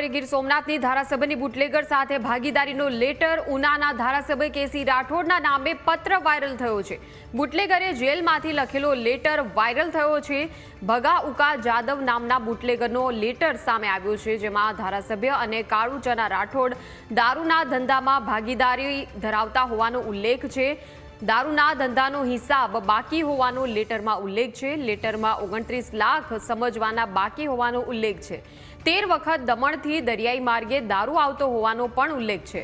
કરીએ ગીર સોમનાથની ધારાસભ્યની બુટલેગર સાથે ભાગીદારીનો લેટર ઉનાના ધારાસભ્ય કેસી રાઠોડના નામે પત્ર વાયરલ થયો છે। બુટલેગરે જેલમાંથી લખેલો લેટર વાયરલ થયો છે। ભગા ઉકા જાદવ નામના બુટલેગરનો લેટર સામે આવ્યો છે, જેમાં ધારાસભ્ય અને કાળુચના રાઠોડ દારૂના ધંધામાં ભાગીદારી ધરાવતા હોવાનો ઉલ્લેખ છે। દારૂના ધંધાનો હિસાબ બાકી હોવાનો લેટરમાં ઉલ્લેખ છે। લેટરમાં 29 લાખ સમજવાના બાકી હોવાનો ઉલ્લેખ છે। 13 વખત દમણથી દરિયાઈ માર્ગે દારૂ આવતો હોવાનો પણ ઉલ્લેખ છે।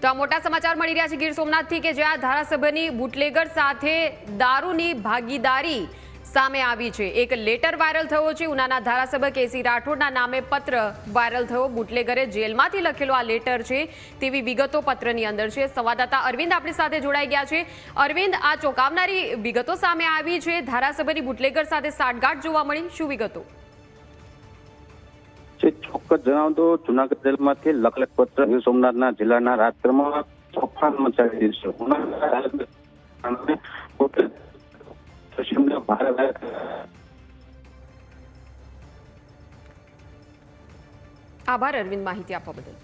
તો આ મોટા સમાચાર મળી રહ્યા છે ગીર સોમનાથથી કે જ્યાં ધારાસભ્યની બુટલેગર સાથે દારૂની ભાગીદારી સામે આવી છે। એક લેટર વાયરલ થયો છે। ઉનાના ધારાસભ્ય કેસી રાઠોડના નામે પત્ર વાયરલ થયો। બુટલેગરે જેલમાંથી લખેલો આ લેટર છે તેવી વિગતો પત્રની અંદર છે। સંવાદદાતા અરવિંદ આપણી સાથે જોડાઈ ગયા છે। અરવિંદ, આ ચોંકાવનારી વિગતો સામે આવી છે। ધારાસભ્યની બુટલેગર સાથે સાઠગાંઠ જોવા મળી, શું વિગતો? ચોક્કસ જણાવ તો જુનાગઢ જેલમાંથી લખેલ પત્ર ગીર સોમનાથના જિલ્લાના રાજકારણમાં તોફાન મચાવી દીધું છે। આભાર અરવિંદ, માહિતી આપવા બદલ।